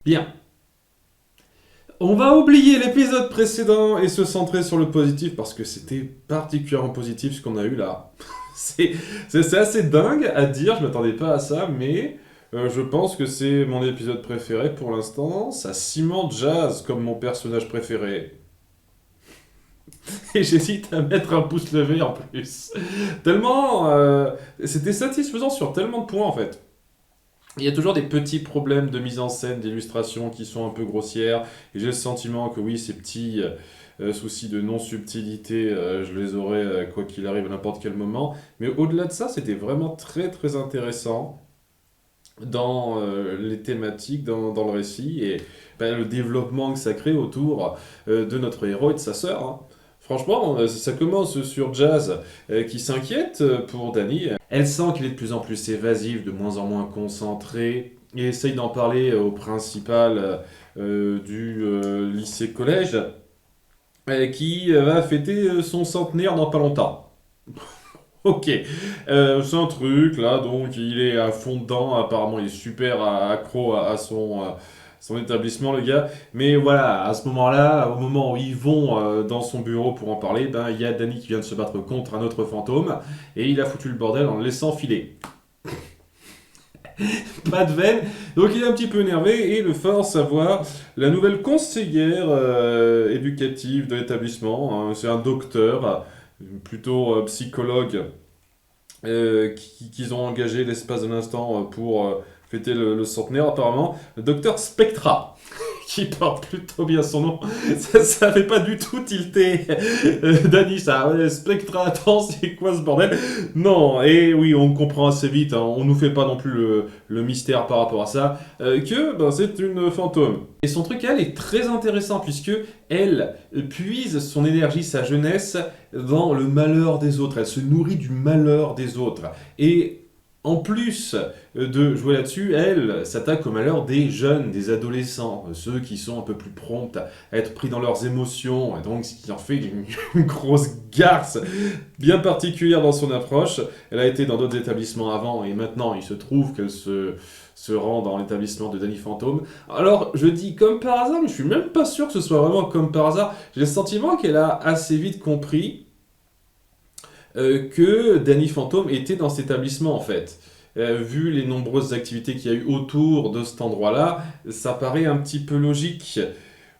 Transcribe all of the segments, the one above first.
Bien. On va oublier l'épisode précédent et se centrer sur le positif parce que c'était particulièrement positif ce qu'on a eu là. C'est c'est assez dingue à dire, je m'attendais pas à ça, mais je pense que c'est mon épisode préféré pour l'instant. Ça cimente Jazz comme mon personnage préféré. Et j'hésite à mettre un pouce levé en plus. Tellement. C'était satisfaisant sur tellement de points en fait. Il y a toujours des petits problèmes de mise en scène, d'illustration qui sont un peu grossières. Et j'ai le sentiment que oui, ces petits soucis de non-subtilité, je les aurais quoi qu'il arrive à n'importe quel moment. Mais au-delà de ça, c'était vraiment très très intéressant dans les thématiques, dans le récit et ben, le développement que ça crée autour de notre héros et de sa sœur, hein. Franchement, ça commence sur Jazz qui s'inquiète pour Danny. Elle sent qu'il est de plus en plus évasif, de moins en moins concentré, et essaye d'en parler au principal du lycée-collège, qui va fêter son centenaire dans pas longtemps. Ok, c'est un truc là, donc il est à fond dedans, apparemment il est super accro à son établissement le gars, mais voilà, à ce moment-là, au moment où ils vont dans son bureau pour en parler, ben il y a Danny qui vient de se battre contre un autre fantôme, et il a foutu le bordel en le laissant filer. Pas de veine, donc il est un petit peu énervé et le force à voir la nouvelle conseillère éducative de l'établissement, hein. C'est un docteur, plutôt psychologue qu'ils ont engagé l'espace d'un instant pour fêter le centenaire apparemment, le docteur Spectra, qui porte plutôt bien son nom. Ça fait pas du tout tilter Danny, ça. Ouais, Spectra, attends, c'est quoi ce bordel? Non, et oui, on comprend assez vite, hein, on nous fait pas non plus le mystère par rapport à ça, que ben, c'est une fantôme. Et son truc, elle, est très intéressant, puisque elle puise son énergie, sa jeunesse, dans le malheur des autres. Elle se nourrit du malheur des autres. Et en plus de jouer là-dessus, elle s'attaque au malheur des jeunes, des adolescents, ceux qui sont un peu plus prompts à être pris dans leurs émotions, et donc ce qui en fait une grosse garce bien particulière dans son approche. Elle a été dans d'autres établissements avant, et maintenant il se trouve qu'elle se rend dans l'établissement de Danny Fantôme. Alors, je dis comme par hasard, mais je suis même pas sûr que ce soit vraiment comme par hasard. J'ai le sentiment qu'elle a assez vite compris que Danny Fantôme était dans cet établissement en fait. Vu les nombreuses activités qu'il y a eu autour de cet endroit-là, ça paraît un petit peu logique.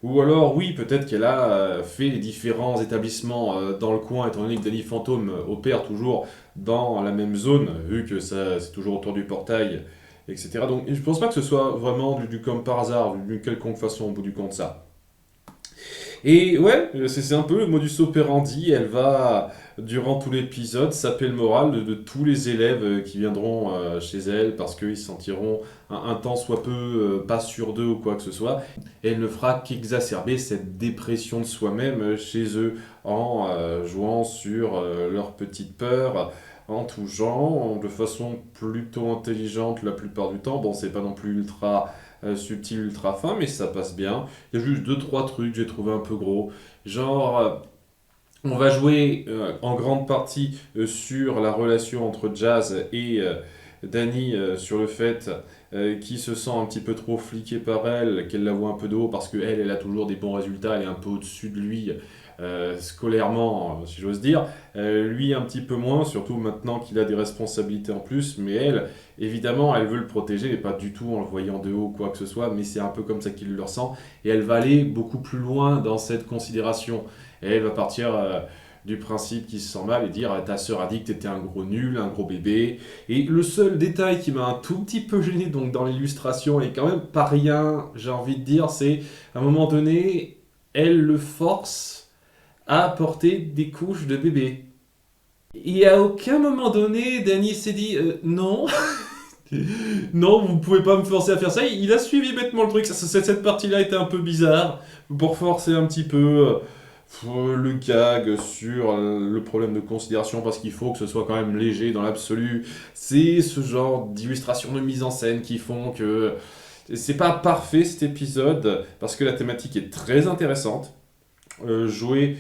Ou alors, oui, peut-être qu'elle a fait les différents établissements dans le coin, étant donné que Danny Fantôme opère toujours dans la même zone, vu que ça, c'est toujours autour du portail, etc. Donc, je pense pas que ce soit vraiment du comme par hasard, d'une quelconque façon au bout du compte ça. Et ouais, c'est un peu le modus operandi. Elle va, durant tout l'épisode, saper le moral de tous les élèves qui viendront chez elle parce qu'ils se sentiront un temps soit peu pas sûrs d'eux ou quoi que ce soit. Et elle ne fera qu'exacerber cette dépression de soi-même chez eux en jouant sur leurs petites peurs en tout genre, de façon plutôt intelligente la plupart du temps. Bon, c'est pas non plus ultra subtil, ultra fin, mais ça passe bien. Il y a juste deux, trois trucs que j'ai trouvé un peu gros. Genre, on va jouer en grande partie sur la relation entre Jazz et Danny, sur le fait qu'il se sent un petit peu trop fliqué par elle, qu'elle la voit un peu de haut parce qu'elle, elle a toujours des bons résultats, elle est un peu au-dessus de lui. Scolairement, si j'ose dire, lui un petit peu moins, surtout maintenant qu'il a des responsabilités en plus, mais elle, évidemment, elle veut le protéger, mais pas du tout en le voyant de haut ou quoi que ce soit, mais c'est un peu comme ça qu'il le ressent, et elle va aller beaucoup plus loin dans cette considération. Et elle va partir du principe qu'il se sent mal et dire ta sœur a dit que t'étais un gros nul, un gros bébé. Et le seul détail qui m'a un tout petit peu gêné donc dans l'illustration et quand même pas rien, j'ai envie de dire, c'est à un moment donné, elle le force à porter des couches de bébé. Et à aucun moment donné, Danny s'est dit non, non, vous pouvez pas me forcer à faire ça. Il a suivi bêtement le truc. Cette partie-là était un peu bizarre pour forcer un petit peu le gag sur le problème de considération parce qu'il faut que ce soit quand même léger dans l'absolu. C'est ce genre d'illustration de mise en scène qui font que c'est pas parfait cet épisode parce que la thématique est très intéressante. Jouer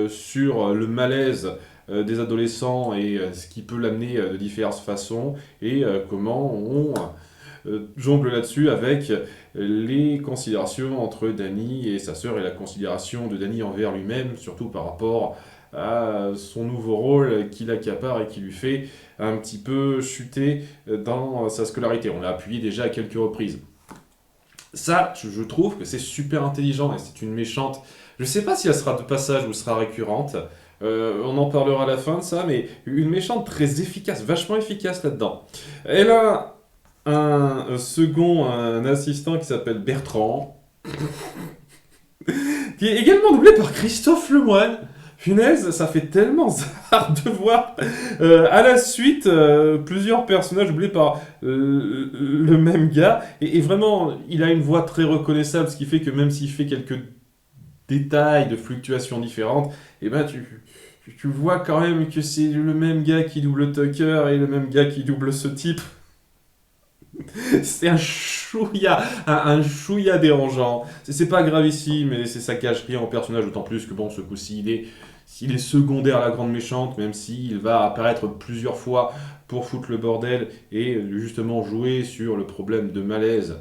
sur le malaise des adolescents et ce qui peut l'amener de diverses façons et comment on jongle là-dessus avec les considérations entre Danny et sa sœur et la considération de Danny envers lui-même, surtout par rapport à son nouveau rôle qu'il accapare et qui lui fait un petit peu chuter dans sa scolarité. On l'a appuyé déjà à quelques reprises. Ça, je trouve que c'est super intelligent et c'est une méchante. Je sais pas si elle sera de passage ou sera récurrente. On en parlera à la fin de ça, mais une méchante très efficace, vachement efficace là-dedans. Elle a un assistant qui s'appelle Bertrand, qui est également doublé par Christophe Lemoine. Punaise, ça fait tellement zard de voir à la suite plusieurs personnages doublés par le même gars. Et vraiment, il a une voix très reconnaissable, ce qui fait que même s'il fait quelques détails de fluctuations différentes, et ben tu vois quand même que c'est le même gars qui double Tucker et le même gars qui double ce type. C'est un chouïa dérangeant. C'est pas grave ici, mais c'est ça cache rien au personnage, d'autant plus que bon, ce coup-ci, il est secondaire à la grande méchante, même s'il va apparaître plusieurs fois pour foutre le bordel et justement jouer sur le problème de malaise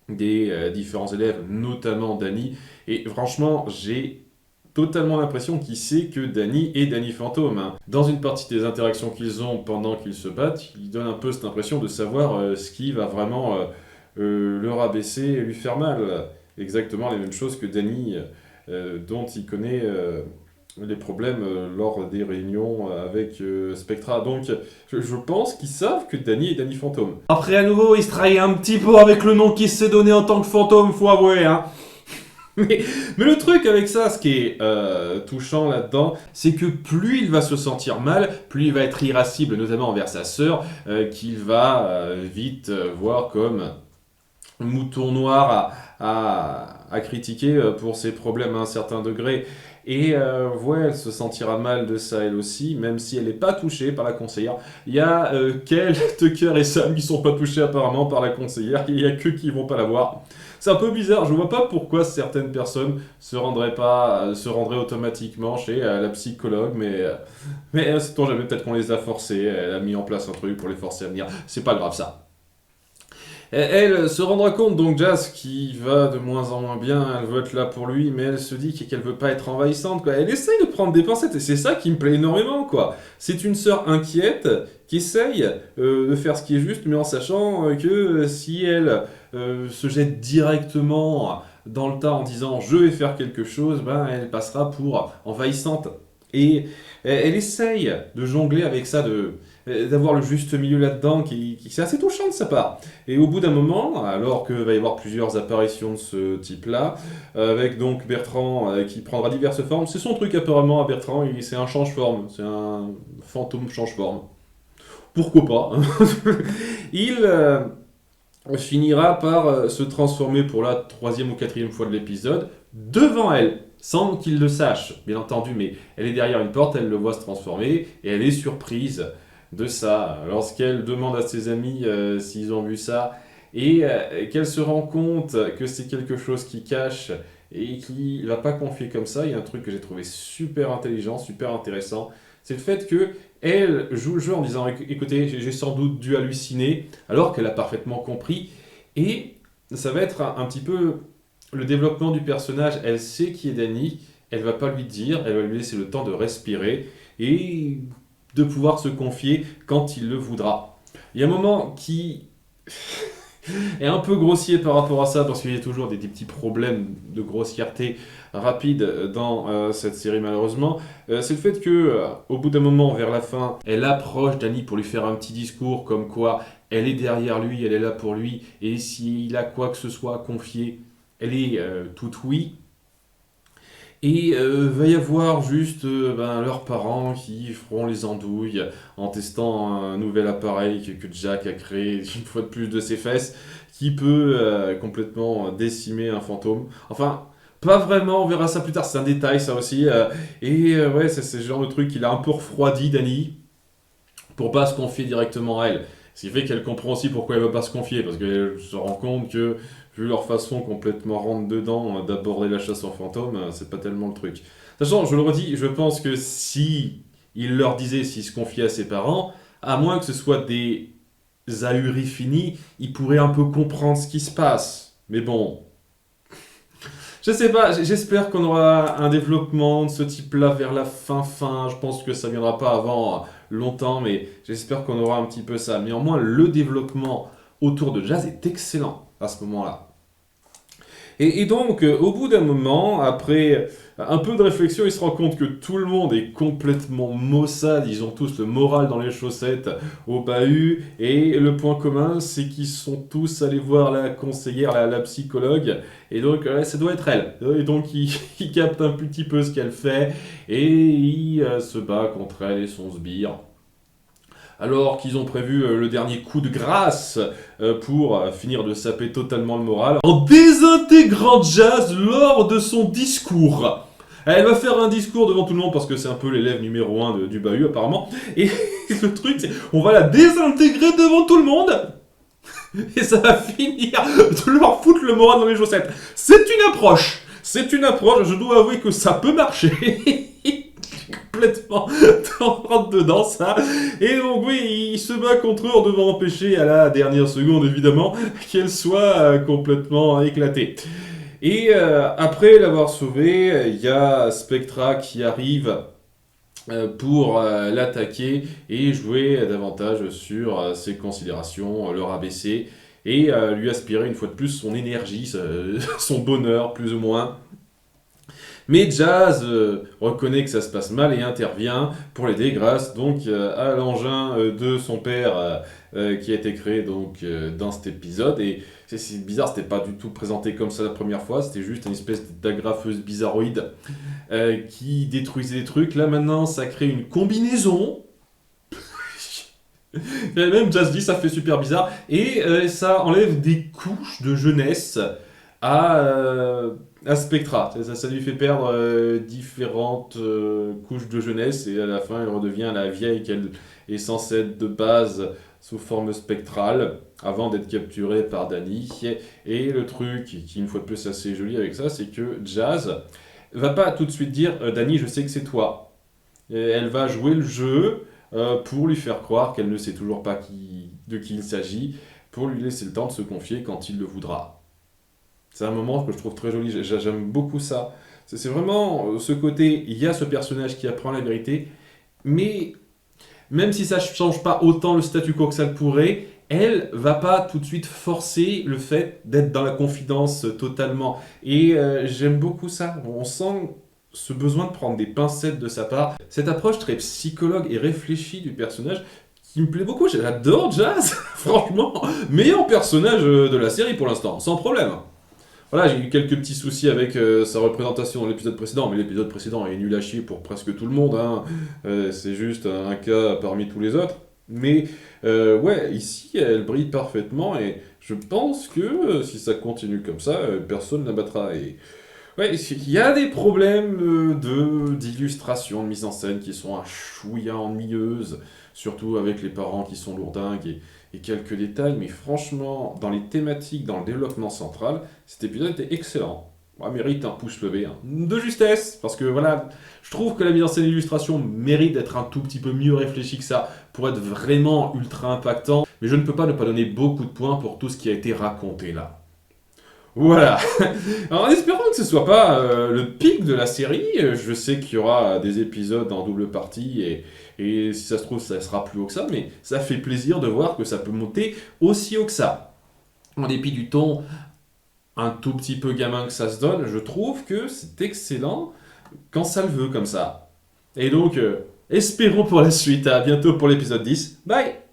des différents élèves, notamment Danny. Et franchement, j'ai totalement l'impression qu'il sait que Danny est Danny Fantôme, hein. Dans une partie des interactions qu'ils ont pendant qu'ils se battent, il donne un peu cette impression de savoir ce qui va vraiment le rabaisser et lui faire mal. Exactement les mêmes choses que Danny, dont il connaît les problèmes lors des réunions avec Spectra. Donc je pense qu'ils savent que Danny est Danny Fantôme. Après à nouveau, il se trahit un petit peu avec le nom qu'il s'est donné en tant que fantôme, faut avouer, hein. Mais le truc avec ça, ce qui est touchant là-dedans, c'est que plus il va se sentir mal, plus il va être irascible, notamment envers sa sœur, qu'il va vite voir comme mouton noir à critiquer pour ses problèmes à un certain degré. Et ouais, elle se sentira mal de ça elle aussi, même si elle n'est pas touchée par la conseillère. Il y a Kel, Tucker et Sam qui sont pas touchés apparemment par la conseillère, il y a qu'eux qui vont pas la voir. C'est un peu bizarre, je vois pas pourquoi certaines personnes se rendraient automatiquement chez la psychologue, mais sait-on jamais, peut-être qu'on les a forcés, elle a mis en place un truc pour les forcer à venir, c'est pas grave ça. Elle se rendra compte donc Jazz qui va de moins en moins bien, elle veut être là pour lui, mais elle se dit qu'elle veut pas être envahissante, quoi. Elle essaye de prendre des pincettes et c'est ça qui me plaît énormément, quoi. C'est une sœur inquiète qui essaye de faire ce qui est juste, mais en sachant que si elle se jette directement dans le tas en disant je vais faire quelque chose, ben elle passera pour envahissante. Et elle essaye de jongler avec ça, d'avoir le juste milieu là-dedans, qui c'est assez touchant de sa part. Et au bout d'un moment, alors qu'il va y avoir plusieurs apparitions de ce type-là, avec donc Bertrand qui prendra diverses formes, c'est son truc apparemment à Bertrand, c'est un change-forme, c'est un fantôme change-forme. Pourquoi pas, hein. Il finira par se transformer pour la troisième ou quatrième fois de l'épisode devant elle, sans qu'il le sache, bien entendu, mais elle est derrière une porte, elle le voit se transformer, et elle est surprise de ça, lorsqu'elle demande à ses amis s'ils ont vu ça, et qu'elle se rend compte que c'est quelque chose qui cache, et qu'il ne va pas confier comme ça. Il y a un truc que j'ai trouvé super intelligent, super intéressant, c'est le fait que elle joue le jeu en disant écoutez, j'ai sans doute dû halluciner, alors qu'elle a parfaitement compris, et ça va être un petit peu le développement du personnage. Elle sait qui est Danny, elle va pas lui dire, elle va lui laisser le temps de respirer et de pouvoir se confier quand il le voudra. Il y a un moment qui est un peu grossier par rapport à ça, parce qu'il y a toujours des petits problèmes de grossièreté rapide dans cette série malheureusement. C'est le fait que au bout d'un moment, vers la fin, elle approche Danny pour lui faire un petit discours comme quoi elle est derrière lui, elle est là pour lui, et s'il a quoi que ce soit à confier, elle est toute oui. Et va y avoir juste leurs parents qui feront les andouilles en testant un nouvel appareil que Jack a créé une fois de plus de ses fesses, qui peut complètement décimer un fantôme. Enfin, pas vraiment, on verra ça plus tard, c'est un détail ça aussi. Ouais, c'est ce genre de truc qu'il a un peu refroidi Dani pour pas se confier directement à elle. Ce qui fait qu'elle comprend aussi pourquoi elle ne veut pas se confier, parce qu'elle se rend compte que, vu leur façon complètement rentre-dedans d'aborder la chasse aux fantômes, c'est pas tellement le truc. Sachant, je le redis, je pense que si il leur disait s'il se confiait à ses parents, à moins que ce soit des ahurie finie, il pourrait un peu comprendre ce qui se passe. Mais bon, je sais pas, j'espère qu'on aura un développement de ce type-là vers la fin. Je pense que ça viendra pas avant longtemps, mais j'espère qu'on aura un petit peu ça. Néanmoins, le développement autour de Jazz est excellent à ce moment-là. Et donc, au bout d'un moment, après un peu de réflexion, il se rend compte que tout le monde est complètement maussade. Ils ont tous le moral dans les chaussettes au bahut. Et le point commun, c'est qu'ils sont tous allés voir la conseillère, la psychologue. Et donc, ça doit être elle. Et donc, il capte un petit peu ce qu'elle fait. Et il se bat contre elle et son sbire. Alors qu'ils ont prévu le dernier coup de grâce pour finir de saper totalement le moral en désintégrant Jazz lors de son discours. Elle va faire un discours devant tout le monde parce que c'est un peu l'élève numéro 1 du bahut apparemment. Et le truc c'est on va la désintégrer devant tout le monde et ça va finir de leur foutre le moral dans les chaussettes. C'est une approche. Je dois avouer que ça peut marcher. Complètement rentre dedans ça et donc oui il se bat contre eux en devant empêcher à la dernière seconde évidemment qu'elle soit complètement éclatée et après l'avoir sauvée il y a Spectra qui arrive pour l'attaquer et jouer davantage sur ses considérations, le rabaisser et lui aspirer une fois de plus son énergie, son bonheur plus ou moins. Mais Jazz reconnaît que ça se passe mal et intervient pour l'aider grâce donc à l'engin de son père qui a été créé donc dans cet épisode. Et c'est bizarre, c'était pas du tout présenté comme ça la première fois, c'était juste une espèce d'agrafeuse bizarroïde qui détruisait des trucs. Là maintenant, ça crée une combinaison. Et même Jazz dit, ça fait super bizarre. Et ça enlève des couches de jeunesse à Spectra. Ça lui fait perdre différentes couches de jeunesse et à la fin, elle redevient la vieille qu'elle est censée être de base sous forme spectrale avant d'être capturée par Danny. Et le truc qui, une fois de plus, est assez joli avec ça, c'est que Jazz va pas tout de suite dire Danny, je sais que c'est toi. Et elle va jouer le jeu pour lui faire croire qu'elle ne sait toujours pas de qui il s'agit, pour lui laisser le temps de se confier quand il le voudra. C'est un moment que je trouve très joli, j'aime beaucoup ça. C'est vraiment ce côté, il y a ce personnage qui apprend la vérité, mais même si ça ne change pas autant le statu quo que ça le pourrait, elle va pas tout de suite forcer le fait d'être dans la confidence totalement. Et j'aime beaucoup ça, on sent ce besoin de prendre des pincettes de sa part, cette approche très psychologue et réfléchie du personnage qui me plaît beaucoup, j'adore Jazz, franchement, meilleur personnage de la série pour l'instant, sans problème. Voilà, j'ai eu quelques petits soucis avec sa représentation dans l'épisode précédent, mais l'épisode précédent est nul à chier pour presque tout le monde, hein. C'est juste un cas parmi tous les autres. Mais ouais, ici, elle brille parfaitement et je pense que si ça continue comme ça, personne ne la battra. Et ouais, il y a des problèmes d'illustration, de mise en scène qui sont un chouïa ennuyeuses, surtout avec les parents qui sont lourdingues et quelques détails, mais franchement, dans les thématiques, dans le développement central, cet épisode était excellent. Bah, mérite un pouce levé, hein. De justesse, parce que voilà, je trouve que la mise en scène et l'illustration mérite d'être un tout petit peu mieux réfléchi que ça pour être vraiment ultra impactant, mais je ne peux pas ne pas donner beaucoup de points pour tout ce qui a été raconté là. Voilà. Alors en espérant que ce soit pas le pic de la série, je sais qu'il y aura des épisodes en double partie et si ça se trouve ça sera plus haut que ça, mais ça fait plaisir de voir que ça peut monter aussi haut que ça. En dépit du ton un tout petit peu gamin que ça se donne, je trouve que c'est excellent quand ça le veut comme ça. Et donc, espérons pour la suite. À bientôt pour l'épisode 10. Bye!